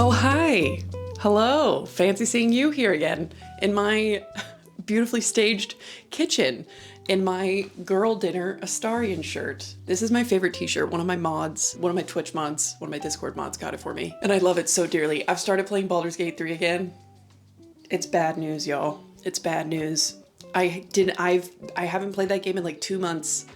Oh, hi. Hello. Fancy seeing you here again in my beautifully staged kitchen in my girl dinner Astarian shirt. This is my favorite t-shirt. One of my mods, one of my Twitch mods, one of my Discord mods got it for me. And I love it so dearly. I've started playing Baldur's Gate 3 again. It's bad news, y'all. It's bad news. I haven't played that game in like 2 months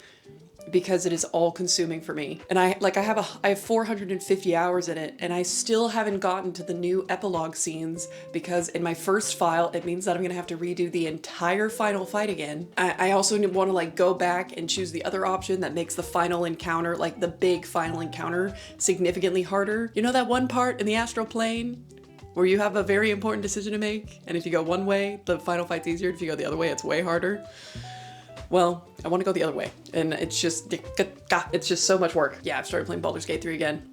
because it is all consuming for me. And I have 450 hours in it, and I still haven't gotten to the new epilogue scenes because in my first file, it means that I'm gonna have to redo the entire final fight again. I also want to like go back and choose the other option that makes the final encounter, like the big final encounter, significantly harder. You know that one part in the astral plane where you have a very important decision to make, and if you go one way, the final fight's easier. If you go the other way, it's way harder. Well, I want to go the other way, and it's just so much work. Yeah, I've started playing Baldur's Gate 3 again.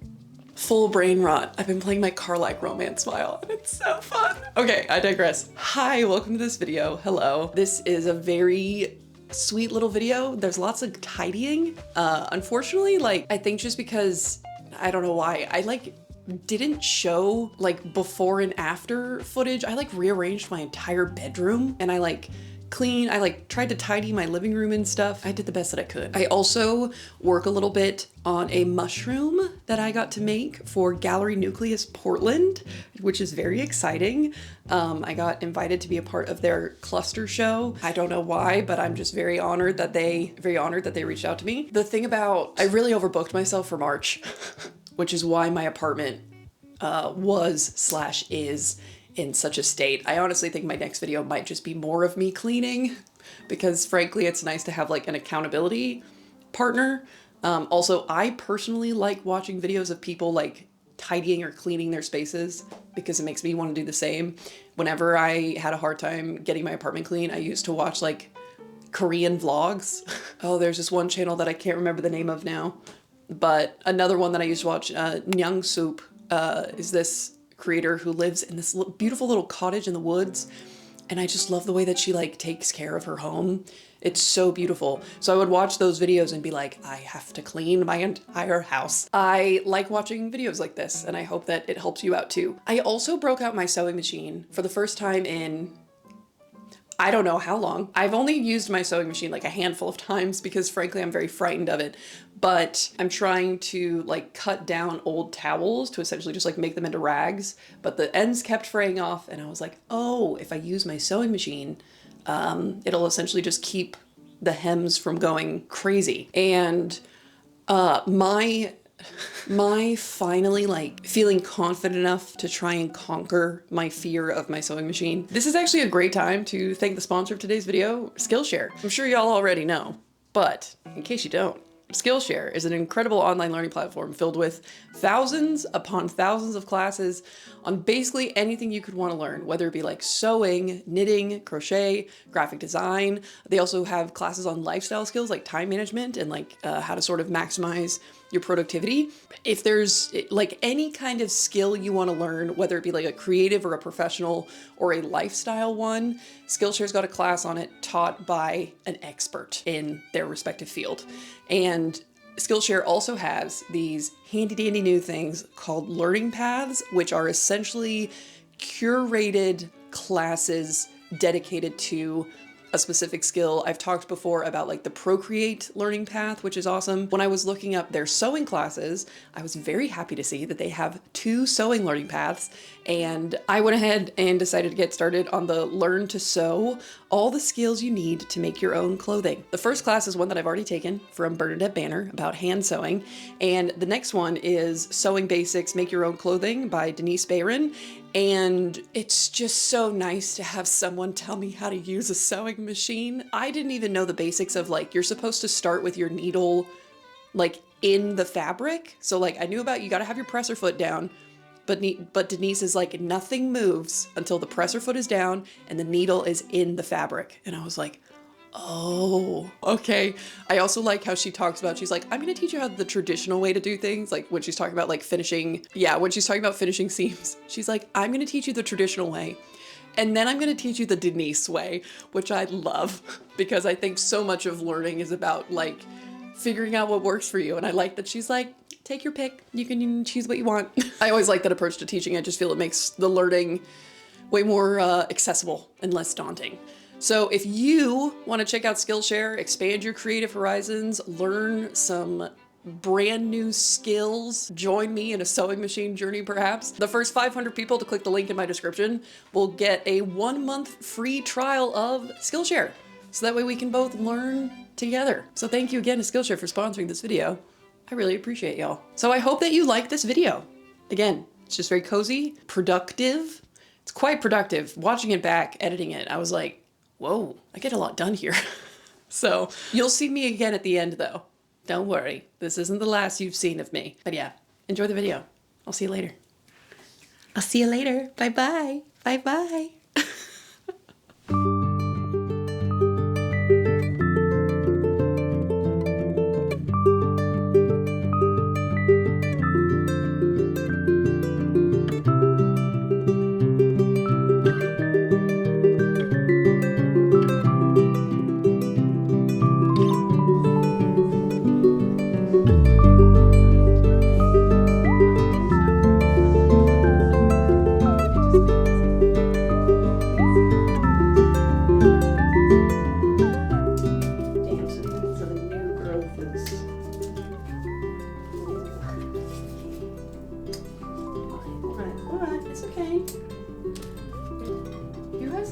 Full brain rot. I've been playing my car-like romance file, and it's so fun. Okay, I digress. Hi, welcome to this video. Hello. This is a very sweet little video. There's lots of tidying. Unfortunately, like, I think just because, I don't know why, I didn't show like before and after footage. I like rearranged my entire bedroom, and I tried to tidy my living room and stuff. I did the best that I could. I also work a little bit on a mushroom that I got to make for Gallery Nucleus Portland, which is very exciting. I got invited to be a part of their cluster show. I don't know why, but I'm just very honored that they reached out to me. The thing about, I really overbooked myself for March, which is why my apartment is in such a state. I honestly think my next video might just be more of me cleaning, because frankly, it's nice to have like an accountability partner. Also, I personally like watching videos of people like tidying or cleaning their spaces because it makes me want to do the same. Whenever I had a hard time getting my apartment clean, I used to watch like Korean vlogs. Oh, there's this one channel that I can't remember the name of now, but another one that I used to watch, Nyang Soup, is this creator who lives in this beautiful little cottage in the woods, and I just love the way that she like takes care of her home. It's so beautiful. So I would watch those videos and be like, I have to clean my entire house. I like watching videos like this, and I hope that it helps you out too. I also broke out my sewing machine for the first time in I don't know how long. I've only used my sewing machine like a handful of times because frankly, I'm very frightened of it. But I'm trying to like cut down old towels to essentially just like make them into rags. But the ends kept fraying off, and I was like, oh, if I use my sewing machine, it'll essentially just keep the hems from going crazy. And my finally like feeling confident enough to try and conquer my fear of my sewing machine. This is actually a great time to thank the sponsor of today's video, Skillshare. I'm sure y'all already know, but in case you don't, Skillshare is an incredible online learning platform filled with thousands upon thousands of classes on basically anything you could want to learn, whether it be like sewing, knitting, crochet, graphic design. They also have classes on lifestyle skills like time management and like how to sort of maximize your productivity. If there's like any kind of skill you want to learn, whether it be like a creative or a professional or a lifestyle one, Skillshare's got a class on it taught by an expert in their respective field. And Skillshare also has these handy dandy new things called learning paths, which are essentially curated classes dedicated to a specific skill. I've talked before about like the Procreate learning path, which is awesome. When I was looking up their sewing classes, I was very happy to see that they have 2 sewing learning paths, and I went ahead and decided to get started on the Learn to Sew, all the skills you need to make your own clothing. The first class is one that I've already taken from Bernadette Banner about hand sewing, and the next one is Sewing Basics, Make Your Own Clothing by Denise Bayron. And it's just so nice to have someone tell me how to use a sewing machine. I didn't even know the basics of like, you're supposed to start with your needle like in the fabric. So like I knew about, you gotta have your presser foot down, but Denise is like, nothing moves until the presser foot is down and the needle is in the fabric. And I was like, oh, okay. I also like how she talks about, she's like, I'm gonna teach you how the traditional way to do things. Like when she's talking about like finishing, when she's talking about finishing seams, she's like, I'm gonna teach you the traditional way. And then I'm gonna teach you the Denise way, which I love because I think so much of learning is about like figuring out what works for you. And I like that she's like, take your pick. You can choose what you want. I always like that approach to teaching. I just feel it makes the learning way more accessible and less daunting. So if you want to check out Skillshare, expand your creative horizons, learn some brand new skills, join me in a sewing machine journey perhaps, the first 500 people to click the link in my description will get a 1-month free trial of Skillshare. So that way we can both learn together. So thank you again to Skillshare for sponsoring this video. I really appreciate y'all. So I hope that you like this video. Again, it's just very cozy, productive. It's quite productive. Watching it back, editing it, I was like, whoa, I get a lot done here. So you'll see me again at the end though. Don't worry, this isn't the last you've seen of me. But yeah, enjoy the video. I'll see you later. I'll see you later. Bye-bye. Bye-bye.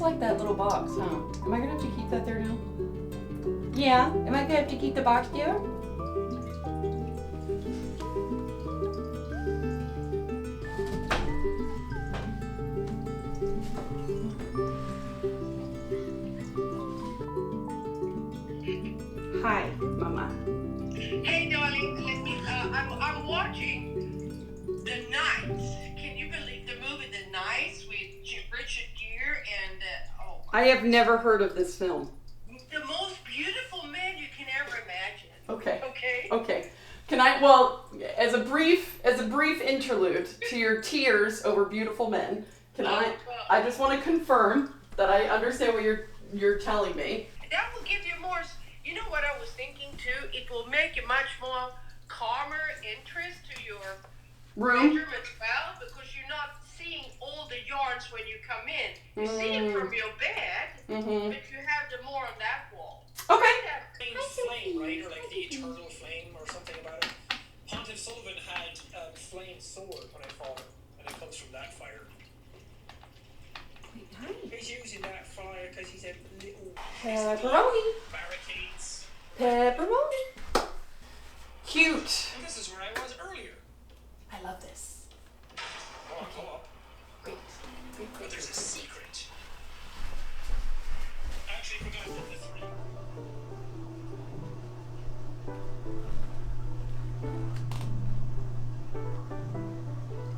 Like that little box, huh? Am I gonna have to keep that there now? Yeah, am I gonna have to keep the box there? Hi, Mama. Hey, darling, let me, I'm watching The Nights. Can you believe the movie The Nights with Richard Gere and, oh. I have never heard of this film. The most beautiful man you can ever imagine. Okay. Okay? Okay. Can I, well, as a brief interlude to your tears over beautiful men, I just want to confirm that I understand what you're telling me. That will give you more, you know what I was thinking too? It will make a much more calmer interest to your Room? bedroom as well, because you're not seeing all the yarns when you come in. You see it from your bed, but you have the more on that wall. Okay. Flame, right? Or like the eternal flame or something about it. Pontiff Sullivan had a flame sword when I fought him, and it comes from that fire. He's using that fire because he's a little Pepperoni. barricades. Pepperoni. Cute. And this is where I was earlier. I love this. Oh, go up. Great. But there's a secret. I actually forgot the 3.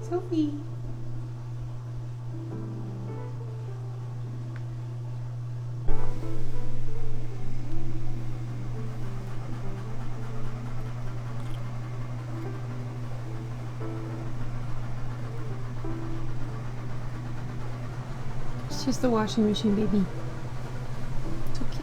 Sophie. It's just the washing machine, baby. It's okay.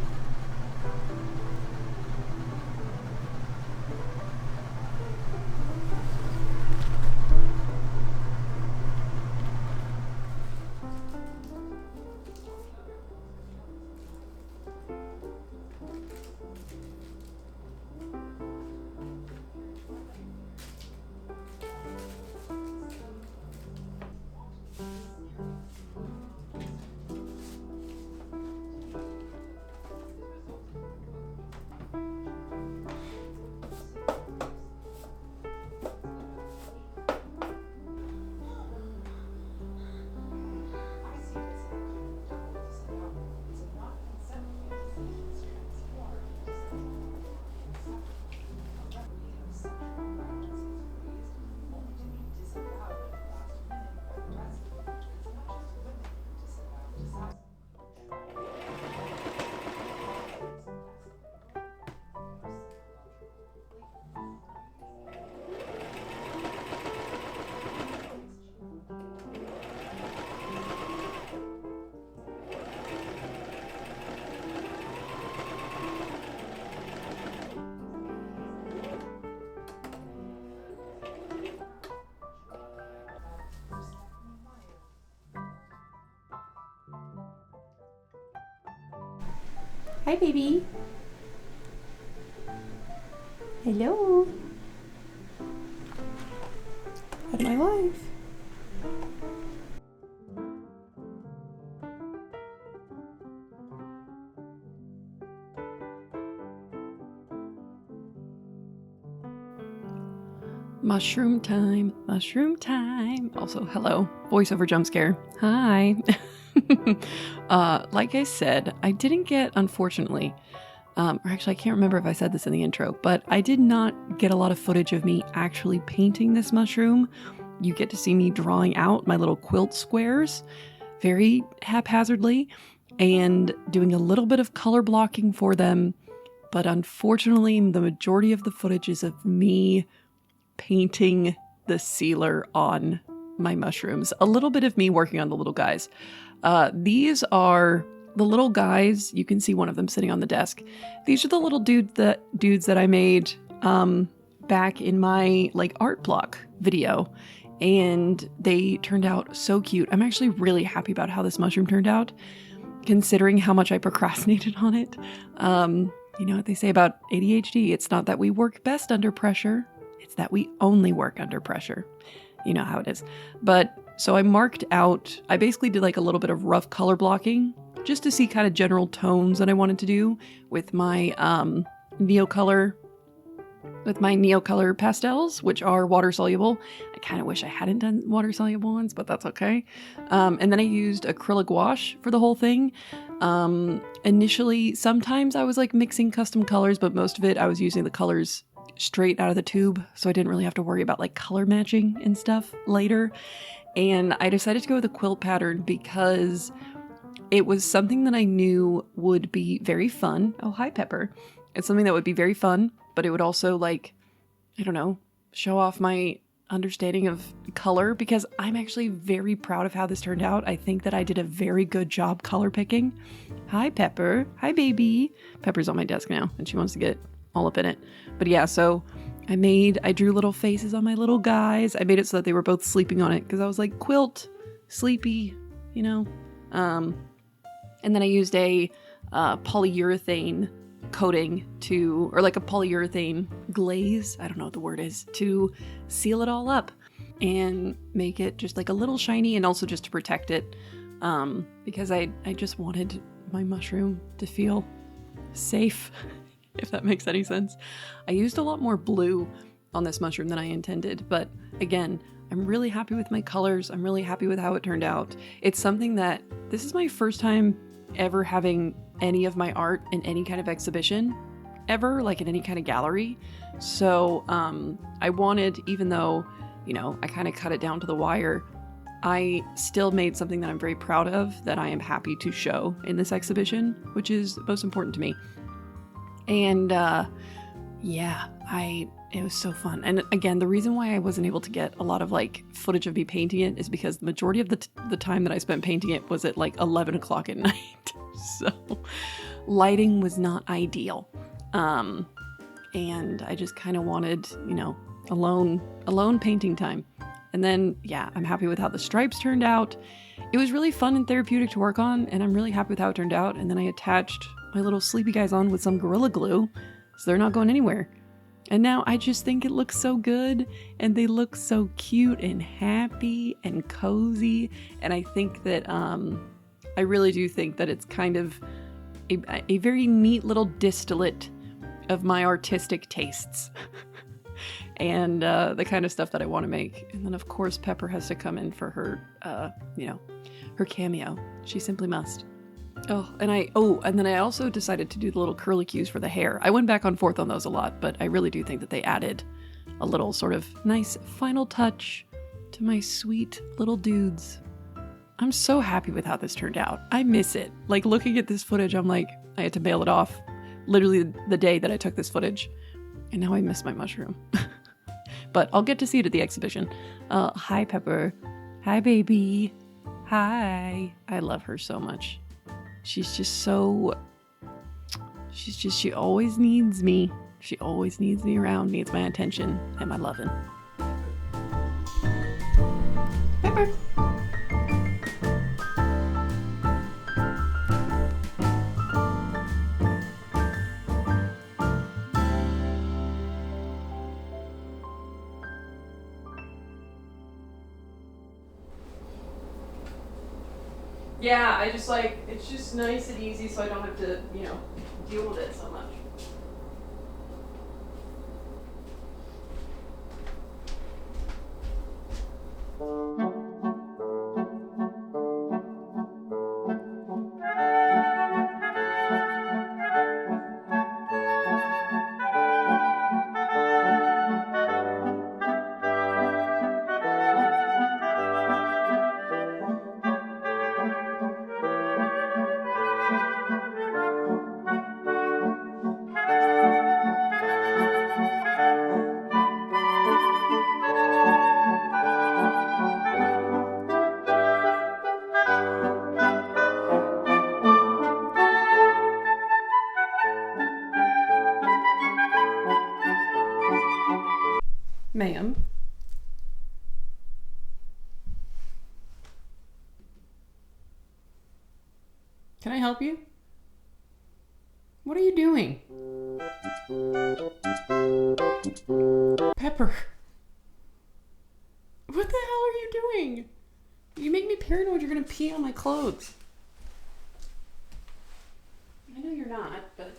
Hi, baby. Hello. Out of my life. Mushroom time, mushroom time. Also, hello, voiceover jump scare. Hi. Like I said, I didn't get, unfortunately, or actually I can't remember if I said this in the intro, but I did not get a lot of footage of me actually painting this mushroom. You get to see me drawing out my little quilt squares very haphazardly and doing a little bit of color blocking for them. But unfortunately, the majority of the footage is of me painting the sealer on my mushrooms. A little bit of me working on the little guys. These are the little guys. You can see one of them sitting on the desk. These are the little dudes that I made back in my like art block video, and they turned out so cute. I'm actually really happy about how this mushroom turned out, considering how much I procrastinated on it. You know what they say about ADHD? It's not that we work best under pressure. It's that we only work under pressure. You know how it is. But so I marked out, I basically did like a little bit of rough color blocking just to see kind of general tones that I wanted to do with my Neocolor pastels, which are water soluble. I kind of wish I hadn't done water soluble ones, but that's okay. And then I used acrylic wash for the whole thing. Initially, sometimes I was like mixing custom colors, but most of it I was using the colors straight out of the tube, so I didn't really have to worry about like color matching and stuff later. And I decided to go with a quilt pattern because it was something that I knew would be very fun. Oh, hi, Pepper. It's something that would be very fun, but it would also like, I don't know, show off my understanding of color, because I'm actually very proud of how this turned out. I think that I did a very good job color picking. Hi, Pepper. Hi, baby. Pepper's on my desk now and she wants to get all up in it. But yeah, so I drew little faces on my little guys. I made it so that they were both sleeping on it because I was like, quilt, sleepy, you know. And then I used a polyurethane coating or like a polyurethane glaze, I don't know what the word is, to seal it all up and make it just like a little shiny, and also just to protect it, because I just wanted my mushroom to feel safe. If that makes any sense. I used a lot more blue on this mushroom than I intended, but again, I'm really happy with my colors. I'm really happy with how it turned out. It's something that, this is my first time ever having any of my art in any kind of exhibition, ever, like in any kind of gallery. So I wanted, even though, you know, I kind of cut it down to the wire, I still made something that I'm very proud of, that I am happy to show in this exhibition, which is most important to me. And yeah, it was so fun. And again, the reason why I wasn't able to get a lot of like footage of me painting it is because the majority of the time that I spent painting it was at like 11 o'clock at night. So lighting was not ideal. And I just kind of wanted, you know, alone painting time. And then, yeah, I'm happy with how the stripes turned out. It was really fun and therapeutic to work on, and I'm really happy with how it turned out. And then I attached my little sleepy guys on with some Gorilla Glue, so they're not going anywhere. And now I just think it looks so good, and they look so cute and happy and cozy. And I think that, I really do think that it's kind of a very neat little distillate of my artistic tastes. And the kind of stuff that I want to make. And then of course Pepper has to come in for her, her cameo. She simply must. And then I also decided to do the little curlicues for the hair. I went back and forth on those a lot, but I really do think that they added a little sort of nice final touch to my sweet little dudes. I'm so happy with how this turned out. I miss it. Like, looking at this footage, I'm like, I had to mail it off literally the day that I took this footage. And now I miss my mushroom. But I'll get to see it at the exhibition. Hi, Pepper. Hi, baby. Hi. I love her so much. She always needs me. She always needs me around, needs my attention and my loving. Pepper. Yeah, I just like, it's just nice and easy so I don't have to, you know, deal with it so much. Ma'am. Can I help you? What are you doing? Pepper. What the hell are you doing? You make me paranoid you're gonna pee on my clothes. I know you're not, but...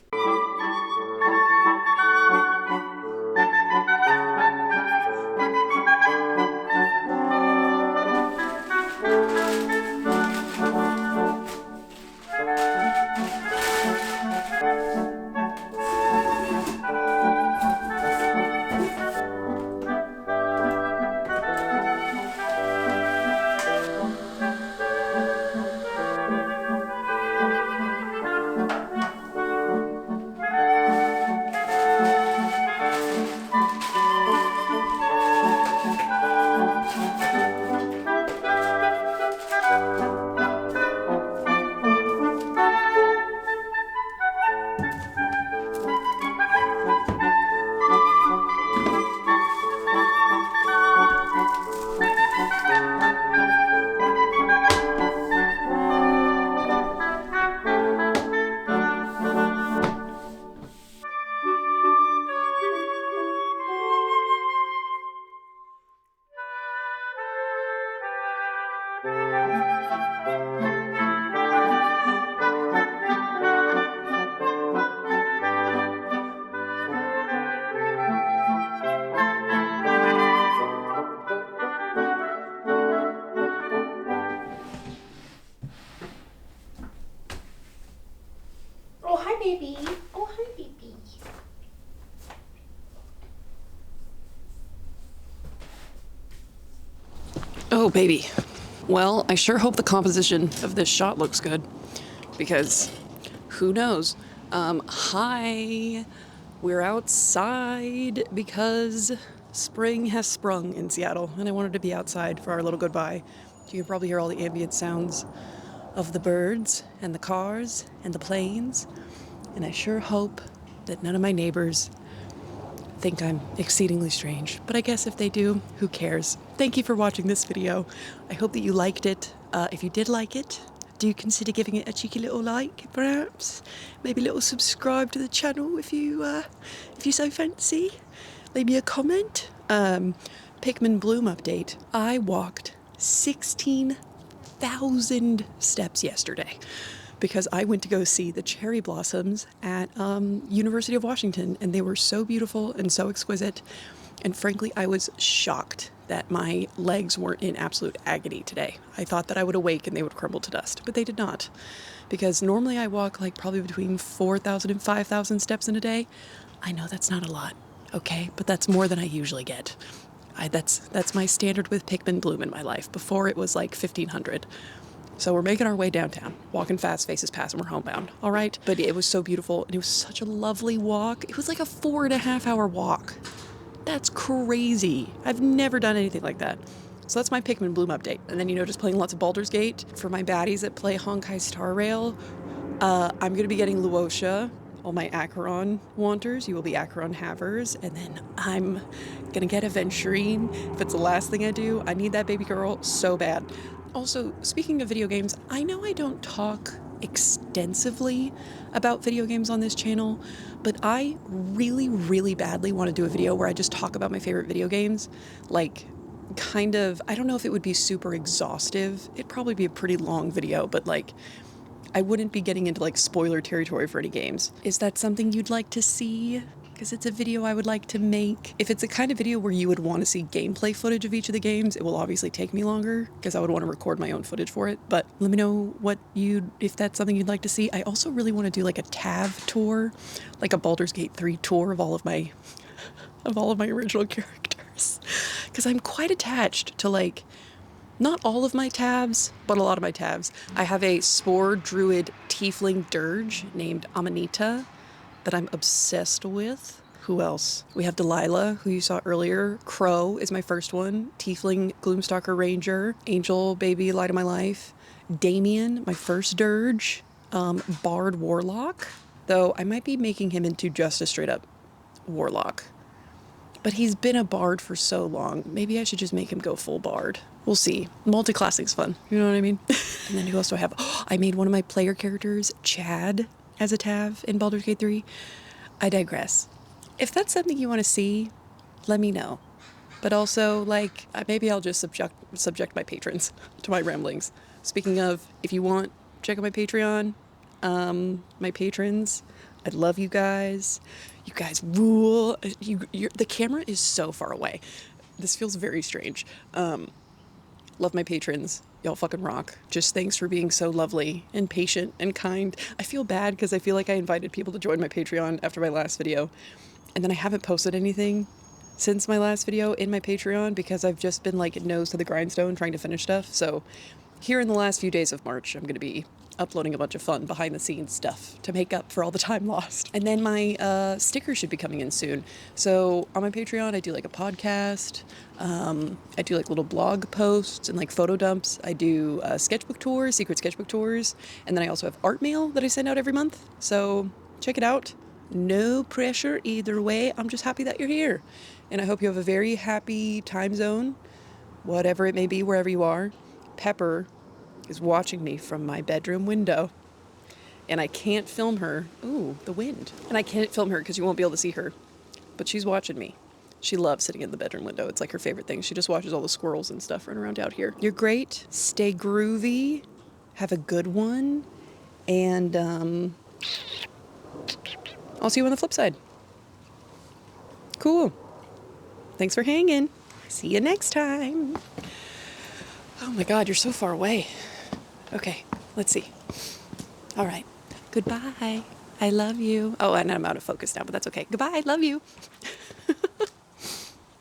Oh, hi, baby. Oh, hi, baby. Oh, baby. Well, I sure hope the composition of this shot looks good, because who knows? Hi. We're outside because spring has sprung in Seattle, and I wanted to be outside for our little goodbye. You can probably hear all the ambient sounds of the birds and the cars and the planes, and I sure hope that none of my neighbors think I'm exceedingly strange. But I guess if they do, who cares? Thank you for watching this video. I hope that you liked it. If you did like it, do consider giving it a cheeky little like, perhaps. Maybe a little subscribe to the channel if you so fancy. Leave me a comment. Pikmin Bloom update. I walked 16,000 steps yesterday because I went to go see the cherry blossoms at University of Washington, and they were so beautiful and so exquisite. And frankly, I was shocked that my legs weren't in absolute agony today. I thought that I would awake and they would crumble to dust, but they did not. Because normally I walk like probably between 4,000 and 5,000 steps in a day. I know that's not a lot, okay? But that's more than I usually get. That's my standard with Pikmin Bloom in my life. Before it was like 1,500. So we're making our way downtown, walking fast, faces past, and we're homebound, all right? But it was so beautiful, and it was such a lovely walk. It was like a 4.5-hour walk. That's crazy. I've never done anything like that. So that's my Pikmin Bloom update. And then, just playing lots of Baldur's Gate. For my baddies that play Honkai Star Rail, I'm going to be getting Luosha. All my Acheron wanters, you will be Acheron havers. And then I'm going to get Aventurine. If it's the last thing I do, I need that baby girl so bad. Also, speaking of video games, I know I don't talk extensively about video games on this channel, but I really, really badly want to do a video where I just talk about my favorite video games. Like, kind of, I don't know if it would be super exhaustive. It'd probably be a pretty long video, but like, I wouldn't be getting into like spoiler territory for any games. Is that something you'd like to see? Because it's a video I would like to make. If it's a kind of video where you would want to see gameplay footage of each of the games, it will obviously take me longer because I would want to record my own footage for it. But let me know if that's something you'd like to see. I also really want to do like a TAV tour, like a Baldur's Gate 3 tour of all of my original characters. Because I'm quite attached to like, not all of my tabs, but a lot of my tabs. I have a Spore Druid Tiefling Dirge named Amanita that I'm obsessed with. Who else? We have Delilah, who you saw earlier. Crow is my first one. Tiefling Gloomstalker Ranger. Angel Baby Light of My Life. Damien, my first Dirge. Bard Warlock. Though I might be making him into just a straight up Warlock. But he's been a bard for so long. Maybe I should just make him go full bard. We'll see. Multi-classing's fun. You know what I mean? And then who else do I have? Oh, I made one of my player characters, Chad, as a Tav in Baldur's Gate 3. I digress. If that's something you want to see, let me know. But also, like, maybe I'll just subject my patrons to my ramblings. Speaking of, if you want, check out my Patreon. My patrons, I love you guys. You guys rule. The camera is so far away. This feels very strange. Love my patrons. Y'all fucking rock. Just thanks for being so lovely and patient and kind. I feel bad because I feel like I invited people to join my Patreon after my last video. And then I haven't posted anything since my last video in my Patreon because I've just been like nose to the grindstone trying to finish stuff. So here in the last few days of March, I'm going to be uploading a bunch of fun behind the scenes stuff to make up for all the time lost. And then my sticker should be coming in soon. So on my Patreon, I do like a podcast. I do like little blog posts and like photo dumps. I do sketchbook tours, secret sketchbook tours. And then I also have art mail that I send out every month. So check it out. No pressure either way. I'm just happy that you're here. And I hope you have a very happy time zone, whatever it may be, wherever you are. Pepper is watching me from my bedroom window. And I can't film her. Ooh, the wind. And I can't film her because you won't be able to see her. But she's watching me. She loves sitting in the bedroom window. It's like her favorite thing. She just watches all the squirrels and stuff running around out here. You're great. Stay groovy. Have a good one. And I'll see you on the flip side. Cool. Thanks for hanging. See you next time. Oh my God, you're so far away. Okay, let's see. All right. Goodbye. I love you. Oh, and I'm out of focus now, but that's okay. Goodbye. I love you.